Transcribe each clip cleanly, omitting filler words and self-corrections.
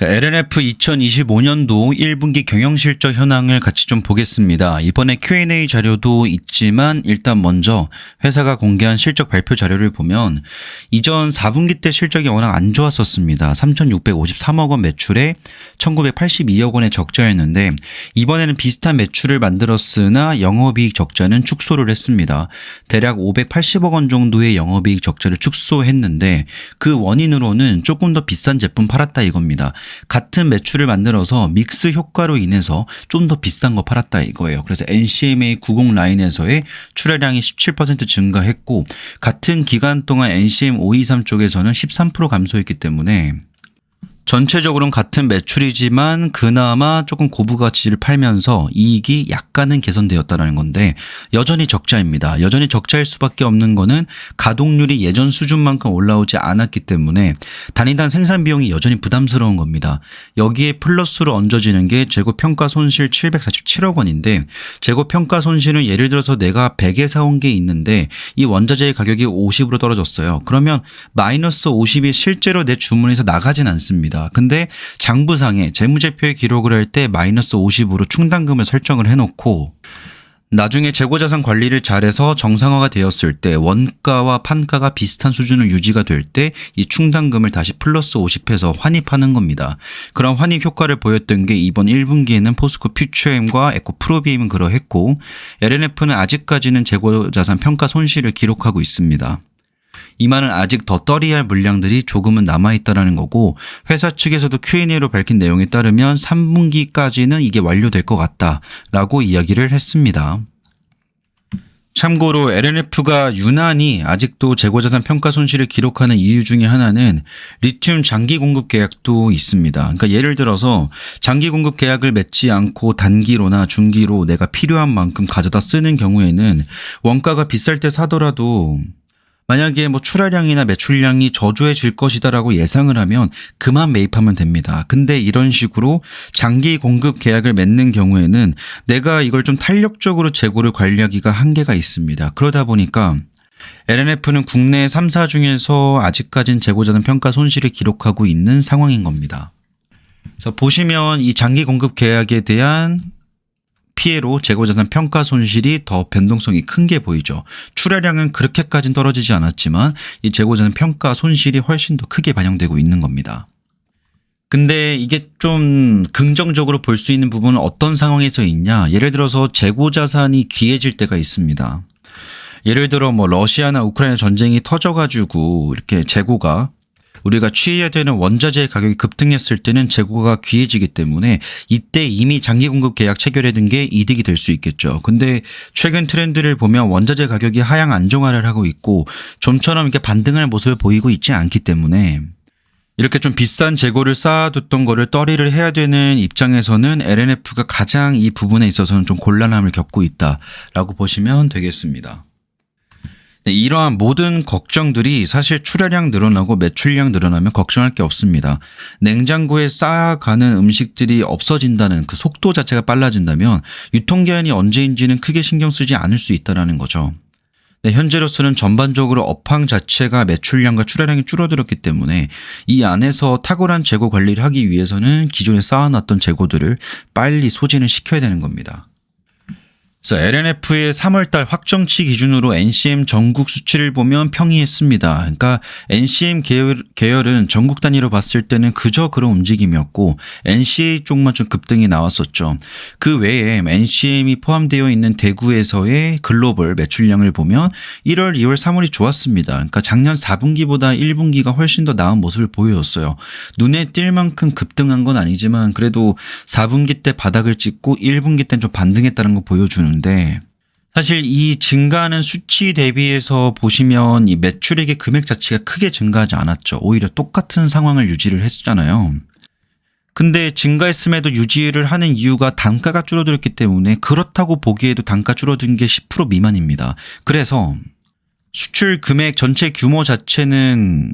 자, LNF 2025년도 1분기 경영실적 현황을 같이 좀 보겠습니다. 이번에 Q&A 자료도 있지만 일단 먼저 회사가 공개한 실적 발표 자료를 보면 이전 4분기 때 실적이 워낙 안 좋았었습니다. 3,653억 원 매출에 1,982억 원의 적자였는데 이번에는 비슷한 매출을 만들었으나 영업이익 적자는 축소를 했습니다. 대략 580억 원 정도의 영업이익 적자를 축소했는데 그 원인으로는 조금 더 비싼 제품 팔았다 이겁니다. 같은 매출을 만들어서 믹스 효과로 인해서 좀 더 비싼 거 팔았다 이거예요. 그래서 NCMA 90 라인에서의 출하량이 17% 증가했고 같은 기간 동안 NCM 523 쪽에서는 13% 감소했기 때문에 전체적으로는 같은 매출이지만 그나마 조금 고부가치를 팔면서 이익이 약간은 개선되었다는 건데 여전히 적자입니다. 여전히 적자일 수밖에 없는 거는 가동률이 예전 수준만큼 올라오지 않았기 때문에 단위당 생산 비용이 여전히 부담스러운 겁니다. 여기에 플러스로 얹어지는 게 재고평가 손실 747억 원인데 재고평가 손실은 예를 들어서 내가 100에 사온 게 있는데 이 원자재의 가격이 50으로 떨어졌어요. 그러면 마이너스 50이 실제로 내 주문에서 나가진 않습니다. 근데 장부상에 재무제표에 기록을 할 때 마이너스 50으로 충당금을 설정을 해놓고 나중에 재고자산 관리를 잘해서 정상화가 되었을 때 원가와 판가가 비슷한 수준을 유지가 될 때 이 충당금을 다시 플러스 50해서 환입하는 겁니다. 그런 환입 효과를 보였던 게 이번 1분기에는 포스코 퓨처엠과 에코 프로비엠은 그러했고 LNF는 아직까지는 재고자산 평가 손실을 기록하고 있습니다. 이 말은 아직 더 떨이할 물량들이 조금은 남아있다는 거고 회사 측에서도 Q&A로 밝힌 내용에 따르면 3분기까지는 이게 완료될 것 같다라고 이야기를 했습니다. 참고로 LNF가 유난히 아직도 재고자산 평가 손실을 기록하는 이유 중에 하나는 리튬 장기 공급 계약도 있습니다. 그러니까 예를 들어서 장기 공급 계약을 맺지 않고 단기로나 중기로 내가 필요한 만큼 가져다 쓰는 경우에는 원가가 비쌀 때 사더라도 만약에 출하량이나 매출량이 저조해질 것이다라고 예상을 하면 그만 매입하면 됩니다. 근데 이런 식으로 장기 공급 계약을 맺는 경우에는 내가 이걸 좀 탄력적으로 재고를 관리하기가 한계가 있습니다. 그러다 보니까 LNF는 국내 3사 중에서 아직까진 재고자산 평가 손실을 기록하고 있는 상황인 겁니다. 그래서 보시면 이 장기 공급 계약에 대한 피해로 재고자산 평가 손실이 더 변동성이 큰 게 보이죠. 출하량은 그렇게까지는 떨어지지 않았지만 이 재고자산 평가 손실이 훨씬 더 크게 반영되고 있는 겁니다. 근데 이게 좀 긍정적으로 볼 수 있는 부분은 어떤 상황에서 있냐? 예를 들어서 재고자산이 귀해질 때가 있습니다. 예를 들어 러시아나 우크라이나 전쟁이 터져가지고 이렇게 재고가 우리가 취해야 되는 원자재 가격이 급등했을 때는 재고가 귀해지기 때문에 이때 이미 장기 공급 계약 체결해둔 게 이득이 될 수 있겠죠. 근데 최근 트렌드를 보면 원자재 가격이 하향 안정화를 하고 있고 좀처럼 이렇게 반등할 모습을 보이고 있지 않기 때문에 이렇게 좀 비싼 재고를 쌓아뒀던 거를 떨이를 해야 되는 입장에서는 LNF가 가장 이 부분에 있어서는 좀 곤란함을 겪고 있다라고 보시면 되겠습니다. 네, 이러한 모든 걱정들이 사실 출하량 늘어나고 매출량 늘어나면 걱정할 게 없습니다. 냉장고에 쌓아가는 음식들이 없어진다는 그 속도 자체가 빨라진다면 유통기한이 언제인지는 크게 신경 쓰지 않을 수 있다는 거죠. 네, 현재로서는 전반적으로 업황 자체가 매출량과 출하량이 줄어들었기 때문에 이 안에서 탁월한 재고 관리를 하기 위해서는 기존에 쌓아놨던 재고들을 빨리 소진을 시켜야 되는 겁니다. 그래서 LNF의 3월달 확정치 기준으로 NCM 전국 수치를 보면 평이했습니다. 그러니까 NCM 계열은 전국 단위로 봤을 때는 그저 그런 움직임이었고 NCA 쪽만 좀 급등이 나왔었죠. 그 외에 NCM이 포함되어 있는 대구에서의 글로벌 매출량을 보면 1월, 2월, 3월이 좋았습니다. 그러니까 작년 4분기보다 1분기가 훨씬 더 나은 모습을 보여줬어요. 눈에 띌 만큼 급등한 건 아니지만 그래도 4분기 때 바닥을 찍고 1분기 때는 좀 반등했다는 거 보여주는 데 사실 이 증가하는 수치 대비해서 보시면 이 매출액의 금액 자체가 크게 증가하지 않았죠. 오히려 똑같은 상황을 유지를 했잖아요. 근데 증가했음에도 유지를 하는 이유가 단가가 줄어들었기 때문에 그렇다고 보기에도 단가 줄어든 게 10% 미만입니다. 그래서 수출 금액 전체 규모 자체는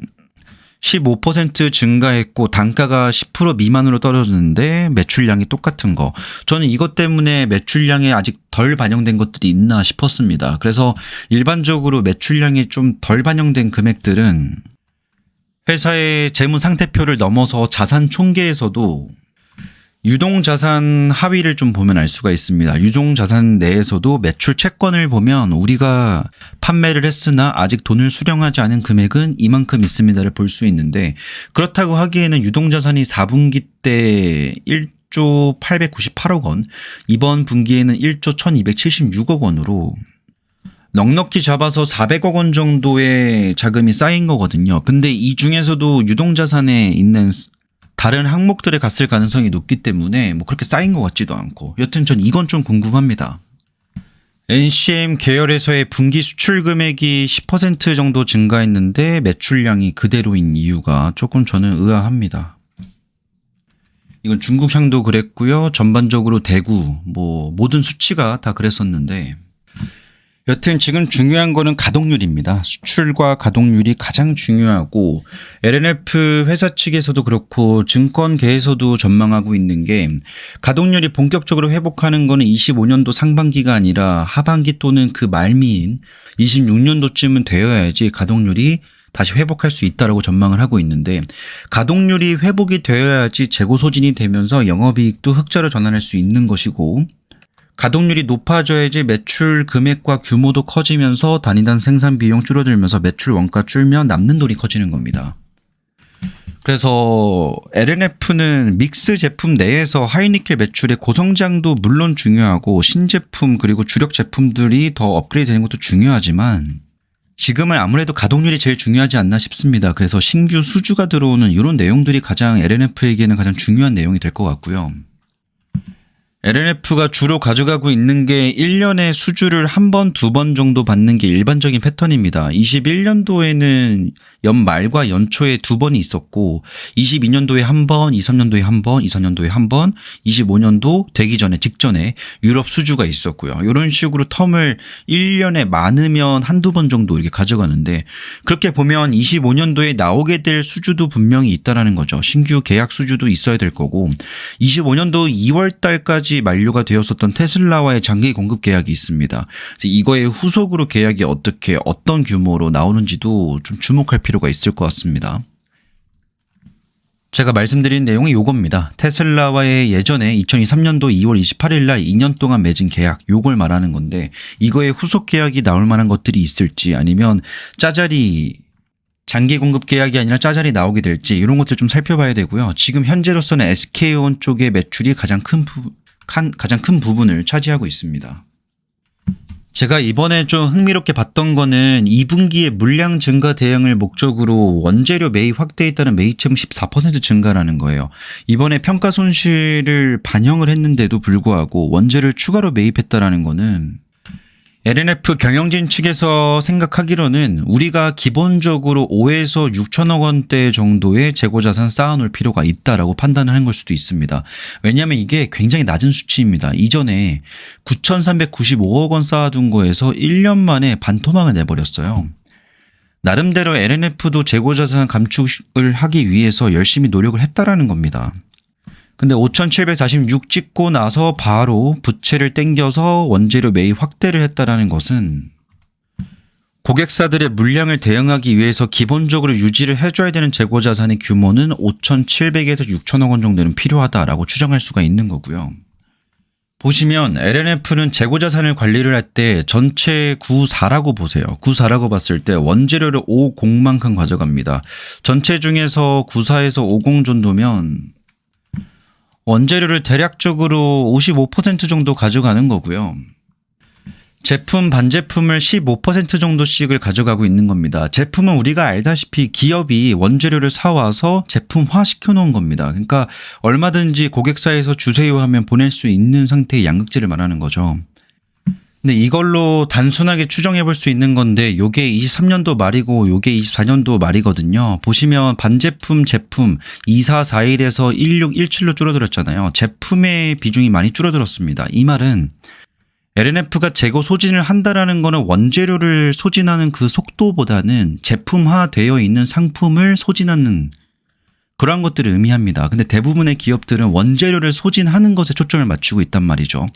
15% 증가했고 단가가 10% 미만으로 떨어졌는데 매출량이 똑같은 거. 저는 이것 때문에 매출량에 아직 덜 반영된 것들이 있나 싶었습니다. 그래서 일반적으로 매출량이 좀 덜 반영된 금액들은 회사의 재무 상태표를 넘어서 자산 총계에서도 유동자산 하위를 좀 보면 알 수가 있습니다. 유동자산 내에서도 매출 채권을 보면 우리가 판매를 했으나 아직 돈을 수령하지 않은 금액은 이만큼 있습니다를 볼 수 있는데, 그렇다고 하기에는 유동자산이 4분기 때 1조 898억 원, 이번 분기에는 1조 1276억 원으로 넉넉히 잡아서 400억 원 정도의 자금이 쌓인 거거든요. 근데 이 중에서도 유동자산에 있는 다른 항목들에 갔을 가능성이 높기 때문에 뭐 그렇게 쌓인 것 같지도 않고, 여튼 전 이건 좀 궁금합니다. NCM 계열에서의 분기 수출 금액이 10% 정도 증가했는데 매출량이 그대로인 이유가 조금 저는 의아합니다. 이건 중국 향도 그랬고요. 전반적으로 대구, 뭐 모든 수치가 다 그랬었는데, 여튼 지금 중요한 거는 가동률입니다. 수출과 가동률이 가장 중요하고, LNF 회사 측에서도 그렇고 증권계에서도 전망하고 있는 게, 가동률이 본격적으로 회복하는 거는 25년도 상반기가 아니라 하반기 또는 그 말미인 26년도쯤은 되어야지 가동률이 다시 회복할 수 있다라고 전망을 하고 있는데, 가동률이 회복이 되어야지 재고 소진이 되면서 영업이익도 흑자로 전환할 수 있는 것이고, 가동률이 높아져야지 매출 금액과 규모도 커지면서 단위당 생산 비용 줄어들면서 매출 원가 줄면 남는 돈이 커지는 겁니다. 그래서 LNF는 믹스 제품 내에서 하이니켈 매출의 고성장도 물론 중요하고 신제품 그리고 주력 제품들이 더 업그레이드 되는 것도 중요하지만, 지금은 아무래도 가동률이 제일 중요하지 않나 싶습니다. 그래서 신규 수주가 들어오는 이런 내용들이 가장 LNF에게는 가장 중요한 내용이 될 것 같고요. LNF가 주로 가져가고 있는 게 1년에 수주를 한 번, 두 번 정도 받는 게 일반적인 패턴입니다. 21년도에는 연말과 연초에 두 번이 있었고, 22년도에 한 번, 23년도에 한 번, 24년도에 한 번, 25년도 되기 전에 직전에 유럽 수주가 있었고요. 이런 식으로 텀을 1년에 많으면 한두 번 정도 이렇게 가져가는데, 그렇게 보면 25년도에 나오게 될 수주도 분명히 있다라는 거죠. 신규 계약 수주도 있어야 될 거고, 25년도 2월 달까지 만료가 되었었던 테슬라와의 장기 공급 계약이 있습니다. 그래서 이거의 후속으로 계약이 어떤 규모로 나오는지도 좀 주목할 필요가 있을 것 같습니다. 제가 말씀드린 내용이 요겁니다. 테슬라와의 예전에 2023년도 2월 28일 날 2년 동안 맺은 계약, 요걸 말하는 건데, 이거의 후속 계약이 나올 만한 것들이 있을지, 아니면 짜잘이 장기 공급 계약이 아니라 짜잘이 나오게 될지, 이런 것들 좀 살펴봐야 되고요. 지금 현재로서는 SK온 쪽의 매출이 가장 큰 부분을 차지하고 있습니다. 제가 이번에 좀 흥미롭게 봤던 거는 2분기에 물량 증가 대응을 목적으로 원재료 매입 확대에 따른 매입채무 14% 증가라는 거예요. 이번에 평가 손실을 반영을 했는데도 불구하고 원재료를 추가로 매입했다라는 거는, LNF 경영진 측에서 생각하기로는 우리가 기본적으로 5에서 6천억 원대 정도의 재고자산 쌓아놓을 필요가 있다라고 판단을 한 걸 수도 있습니다. 왜냐하면 이게 굉장히 낮은 수치입니다. 이전에 9,395억 원 쌓아둔 거에서 1년 만에 반토막을 내버렸어요. 나름대로 LNF도 재고자산 감축을 하기 위해서 열심히 노력을 했다라는 겁니다. 근데 5,746 찍고 나서 바로 부채를 땡겨서 원재료 매입 확대를 했다라는 것은, 고객사들의 물량을 대응하기 위해서 기본적으로 유지를 해줘야 되는 재고자산의 규모는 5,700에서 6천억 원 정도는 필요하다라고 추정할 수가 있는 거고요. 보시면 LNF는 재고자산을 관리를 할 때 전체 9,4라고 보세요. 9,4라고 봤을 때 원재료를 50만큼 가져갑니다. 전체 중에서 9,4에서 50 정도면 원재료를 대략적으로 55% 정도 가져가는 거고요. 제품, 반제품을 15% 정도씩을 가져가고 있는 겁니다. 제품은 우리가 알다시피 기업이 원재료를 사와서 제품화 시켜놓은 겁니다. 그러니까 얼마든지 고객사에서 주세요 하면 보낼 수 있는 상태의 양극재를 말하는 거죠. 근데 이걸로 단순하게 추정해 볼 수 있는 건데, 요게 23년도 말이고 요게 24년도 말이거든요. 보시면 반제품 제품 2441에서 1617로 줄어들었잖아요. 제품의 비중이 많이 줄어들었습니다. 이 말은 LNF가 재고 소진을 한다라는 거는 원재료를 소진하는 그 속도보다는 제품화되어 있는 상품을 소진하는 그러한 것들을 의미합니다. 근데 대부분의 기업들은 원재료를 소진하는 것에 초점을 맞추고 있단 말이죠.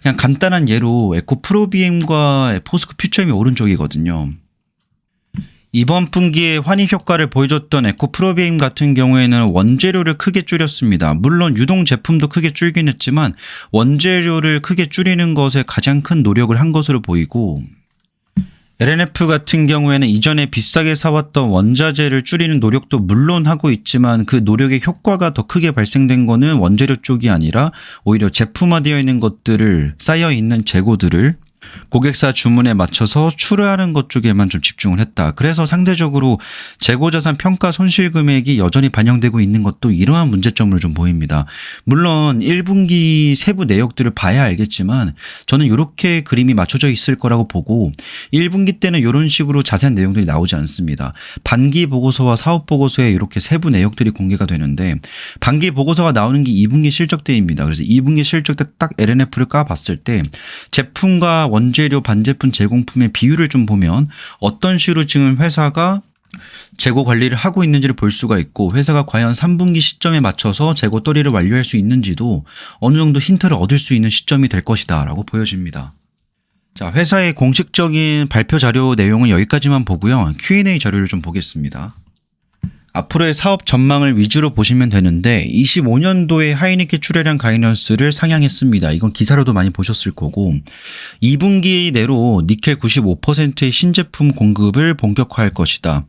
그냥 간단한 예로 에코프로비엠과 포스코 퓨처엠이 오른쪽이거든요. 이번 분기에 환입 효과를 보여줬던 에코프로비임 같은 경우에는 원재료를 크게 줄였습니다. 물론 유동 제품도 크게 줄긴 했지만 원재료를 크게 줄이는 것에 가장 큰 노력을 한 것으로 보이고, LNF 같은 경우에는 이전에 비싸게 사왔던 원자재를 줄이는 노력도 물론 하고 있지만 그 노력의 효과가 더 크게 발생된 거는 원재료 쪽이 아니라 오히려 제품화되어 있는 것들을, 쌓여 있는 재고들을 고객사 주문에 맞춰서 출하하는 것 쪽에만 좀 집중을 했다. 그래서 상대적으로 재고자산 평가 손실 금액이 여전히 반영되고 있는 것도 이러한 문제점으로 좀 보입니다. 물론 1분기 세부 내역들을 봐야 알겠지만 저는 이렇게 그림이 맞춰져 있을 거라고 보고, 1분기 때는 이런 식으로 자세한 내용들이 나오지 않습니다. 반기 보고서와 사업 보고서에 이렇게 세부 내역들이 공개가 되는데, 반기 보고서가 나오는 게 2분기 실적 때입니다. 그래서 2분기 실적 때 딱 LNF를 까봤을 때 제품과 원재료, 반제품, 제공품의 비율을 좀 보면 어떤 식으로 지금 회사가 재고 관리를 하고 있는지를 볼 수가 있고, 회사가 과연 3분기 시점에 맞춰서 재고 떨이를 완료할 수 있는지도 어느 정도 힌트를 얻을 수 있는 시점이 될 것이다 라고 보여집니다. 자, 회사의 공식적인 발표 자료 내용은 여기까지만 보고요. Q&A 자료를 좀 보겠습니다. 앞으로의 사업 전망을 위주로 보시면 되는데, 25년도에 하이니켈 출하량 가이던스를 상향했습니다. 이건 기사로도 많이 보셨을 거고, 2분기 내로 니켈 95%의 신제품 공급을 본격화할 것이다.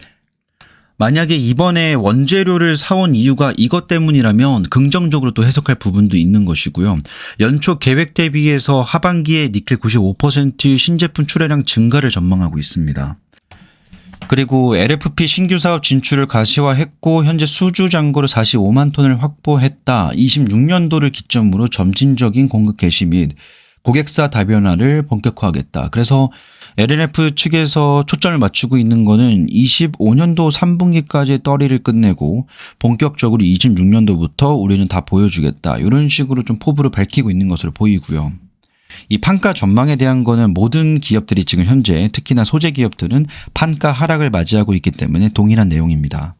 만약에 이번에 원재료를 사온 이유가 이것 때문이라면 긍정적으로 또 해석할 부분도 있는 것이고요. 연초 계획 대비해서 하반기에 니켈 95% 신제품 출하량 증가를 전망하고 있습니다. 그리고 LFP 신규 사업 진출을 가시화했고 현재 수주 잔고로 45만 톤을 확보했다. 26년도를 기점으로 점진적인 공급 개시 및 고객사 다변화를 본격화하겠다. 그래서 LNF 측에서 초점을 맞추고 있는 거는 25년도 3분기까지의 떨이를 끝내고 본격적으로 26년도부터 우리는 다 보여주겠다. 이런 식으로 좀 포부를 밝히고 있는 것으로 보이고요. 이 판가 전망에 대한 거는 모든 기업들이 지금 현재, 특히나 소재 기업들은 판가 하락을 맞이하고 있기 때문에 동일한 내용입니다.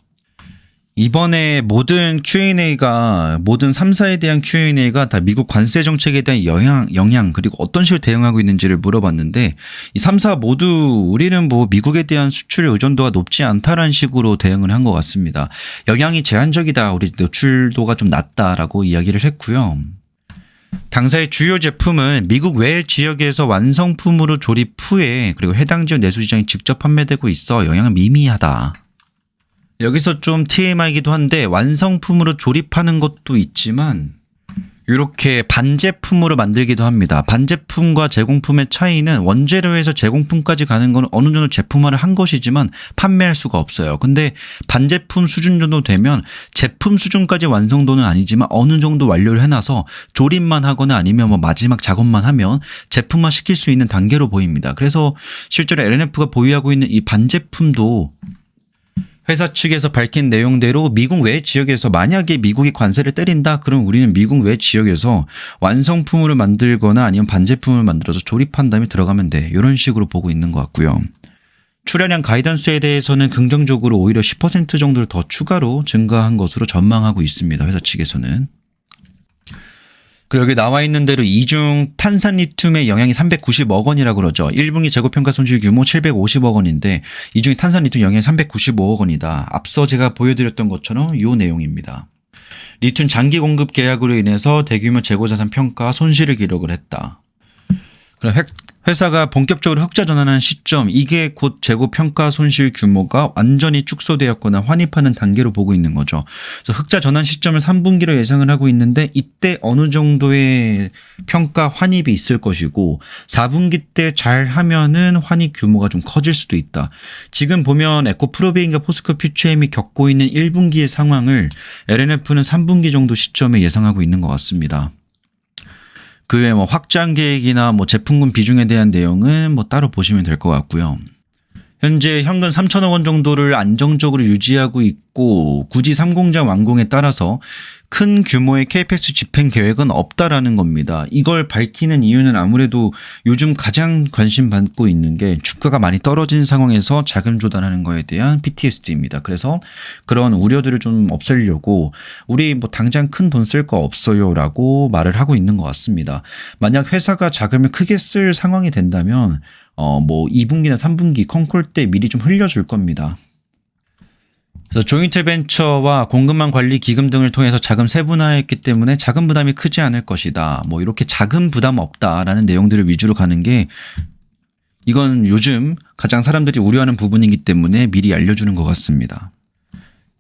이번에 모든 Q&A가, 모든 3사에 대한 Q&A가 다 미국 관세 정책에 대한 영향 그리고 어떤 식으로 대응하고 있는지를 물어봤는데, 이 3사 모두 우리는 뭐 미국에 대한 수출 의존도가 높지 않다라는 식으로 대응을 한 것 같습니다. 영향이 제한적이다, 우리 노출도가 좀 낮다라고 이야기를 했고요. 당사의 주요 제품은 미국 외 지역에서 완성품으로 조립 후에 그리고 해당 지역 내수 시장에 직접 판매되고 있어 영향은 미미하다. 여기서 좀 TMI이기도 한데, 완성품으로 조립하는 것도 있지만 이렇게 반제품으로 만들기도 합니다. 반제품과 제공품의 차이는 원재료에서 제공품까지 가는 건 어느 정도 제품화를 한 것이지만 판매할 수가 없어요. 근데 반제품 수준 정도 되면 제품 수준까지 완성도는 아니지만 어느 정도 완료를 해놔서 조립만 하거나 아니면 뭐 마지막 작업만 하면 제품화 시킬 수 있는 단계로 보입니다. 그래서 실제로 LNF가 보유하고 있는 이 반제품도 회사 측에서 밝힌 내용대로 미국 외 지역에서, 만약에 미국이 관세를 때린다 그럼 우리는 미국 외 지역에서 완성품으로 만들거나 아니면 반제품을 만들어서 조립한 다음에 들어가면 돼. 이런 식으로 보고 있는 것 같고요. 출하량 가이던스에 대해서는 긍정적으로 오히려 10% 정도를 더 추가로 증가한 것으로 전망하고 있습니다. 회사 측에서는. 그리고 여기 나와 있는 대로 이중 탄산 리튬의 영향이 390억 원이라고 그러죠. 1분기 재고평가 손실 규모 750억 원인데 이중에 탄산 리튬 영향이 395억 원이다. 앞서 제가 보여드렸던 것처럼 이 내용입니다. 리튬 장기 공급 계약으로 인해서 대규모 재고자산 평가 손실을 기록을 했다. 그럼 회사가 본격적으로 흑자 전환하는 시점, 이게 곧 재고 평가 손실 규모가 완전히 축소되었거나 환입하는 단계로 보고 있는 거죠. 그래서 흑자 전환 시점을 3분기로 예상을 하고 있는데, 이때 어느 정도의 평가 환입이 있을 것이고 4분기 때 잘하면은 환입 규모가 좀 커질 수도 있다. 지금 보면 에코프로베인과 포스코 퓨처엠이 겪고 있는 1분기의 상황을 LNF는 3분기 정도 시점에 예상하고 있는 것 같습니다. 그 외에 뭐 확장 계획이나 뭐 제품군 비중에 대한 내용은 뭐 따로 보시면 될 것 같고요. 현재 현금 3천억 원 정도를 안정적으로 유지하고 있고, 굳이 3공장 완공에 따라서 큰 규모의 KPX 집행 계획은 없다라는 겁니다. 이걸 밝히는 이유는 아무래도 요즘 가장 관심 받고 있는 게 주가가 많이 떨어진 상황에서 자금 조달하는 거에 대한 PTSD입니다. 그래서 그런 우려들을 좀 없애려고 우리 뭐 당장 큰 돈 쓸 거 없어요 라고 말을 하고 있는 것 같습니다. 만약 회사가 자금을 크게 쓸 상황이 된다면 뭐 2분기나 3분기 컨콜 때 미리 좀 흘려줄 겁니다. 그래서 조인트 벤처와 공급망 관리 기금 등을 통해서 자금 세분화했기 때문에 자금 부담이 크지 않을 것이다. 뭐 이렇게 자금 부담 없다라는 내용들을 위주로 가는 게 이건 요즘 가장 사람들이 우려하는 부분이기 때문에 미리 알려주는 것 같습니다.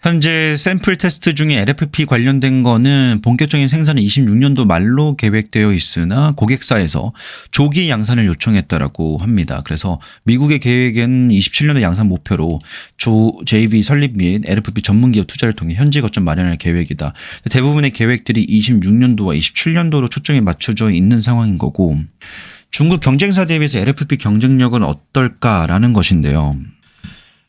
현재 샘플 테스트 중에 LFP 관련된 거는 본격적인 생산은 26년도 말로 계획되어 있으나 고객사에서 조기 양산을 요청했다라고 합니다. 그래서 미국의 계획은 27년도 양산 목표로 JV 설립 및 LFP 전문기업 투자를 통해 현지 거점 마련할 계획이다. 대부분의 계획들이 26년도와 27년도로 초점이 맞춰져 있는 상황인 거고 중국 경쟁사 대비해서 LFP 경쟁력은 어떨까라는 것인데요.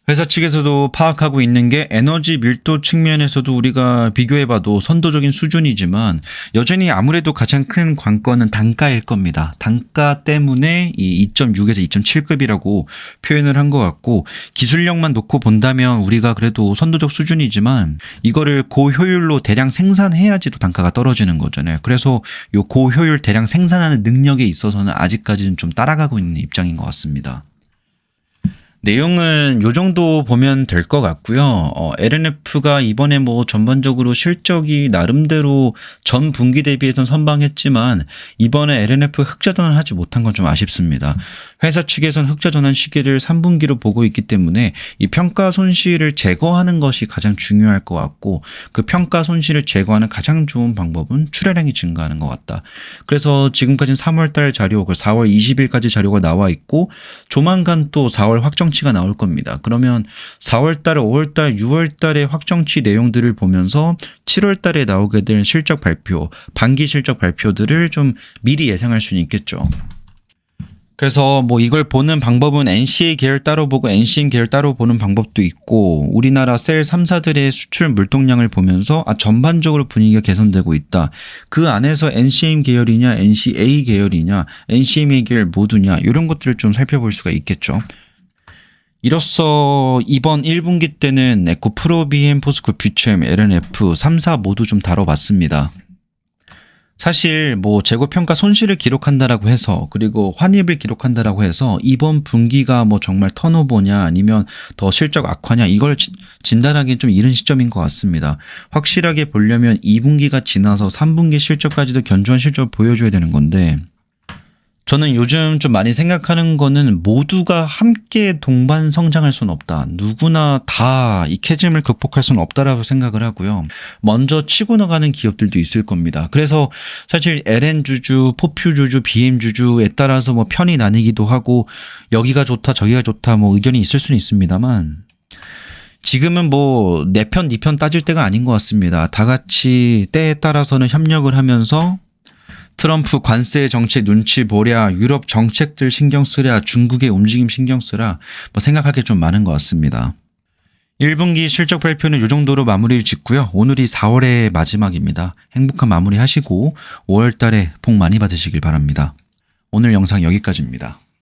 회사 측에서도 파악하고 있는 게 에너지 밀도 측면에서도 우리가 비교해봐도 선도적인 수준이지만 여전히 아무래도 가장 큰 관건은 단가일 겁니다. 단가 때문에 이 2.6에서 2.7급이라고 표현을 한 것 같고 기술력만 놓고 본다면 우리가 그래도 선도적 수준이지만 이거를 고효율로 대량 생산해야지 또 단가가 떨어지는 거잖아요. 그래서 요 고효율 대량 생산하는 능력에 있어서는 아직까지는 좀 따라가고 있는 입장인 것 같습니다. 내용은 요 정도 보면 될 것 같고요. LNF가 이번에 뭐 전반적으로 실적이 나름대로 전 분기 대비해서는 선방했지만 이번에 LNF 흑자 전환을 하지 못한 건 좀 아쉽습니다. 회사 측에서는 흑자 전환 시기를 3분기로 보고 있기 때문에 이 평가 손실을 제거하는 것이 가장 중요할 것 같고 그 평가 손실을 제거하는 가장 좋은 방법은 출하량이 증가하는 것 같다. 그래서 지금까지는 3월달 자료, 4월 20일까지 자료가 나와 있고 조만간 또 4월 확정치가 나올 겁니다. 그러면 4월달, 5월달, 6월달의 확정치 내용들을 보면서 7월달에 나오게 될 실적 발표, 반기 실적 발표들을 좀 미리 예상할 수는 있겠죠. 그래서 뭐 이걸 보는 방법은 NCA 계열 따로 보고 NCM 계열 따로 보는 방법도 있고 우리나라 셀 3사들의 수출 물동량을 보면서 전반적으로 분위기가 개선되고 있다. 그 안에서 NCM 계열이냐 NCA 계열이냐 NCMA 계열 모두냐 이런 것들을 좀 살펴볼 수가 있겠죠. 이로써 이번 1분기 때는 에코 프로비엠, 포스코 퓨처엠, LNF 3사 모두 좀 다뤄봤습니다. 사실 뭐 재고평가 손실을 기록한다라고 해서 그리고 환입을 기록한다라고 해서 이번 분기가 뭐 정말 턴오버냐 아니면 더 실적 악화냐 이걸 진단하기엔 좀 이른 시점인 것 같습니다. 확실하게 보려면 2분기가 지나서 3분기 실적까지도 견조한 실적을 보여줘야 되는 건데 저는 요즘 좀 많이 생각하는 거는 모두가 함께 동반 성장할 수는 없다. 누구나 다 이 캐즘을 극복할 수는 없다라고 생각을 하고요. 먼저 치고 나가는 기업들도 있을 겁니다. 그래서 사실 LN주주, 포퓨주주, BM주주에 따라서 뭐 편이 나뉘기도 하고 여기가 좋다 저기가 좋다 뭐 의견이 있을 수는 있습니다만 지금은 뭐 내 편, 네 편 따질 때가 아닌 것 같습니다. 다 같이 때에 따라서는 협력을 하면서 트럼프 관세 정책 눈치 보랴, 유럽 정책들 신경 쓰랴, 중국의 움직임 신경 쓰랴 뭐 생각할 게 좀 많은 것 같습니다. 1분기 실적 발표는 이 정도로 마무리를 짓고요. 오늘이 4월의 마지막입니다. 행복한 마무리 하시고 5월 달에 복 많이 받으시길 바랍니다. 오늘 영상 여기까지입니다.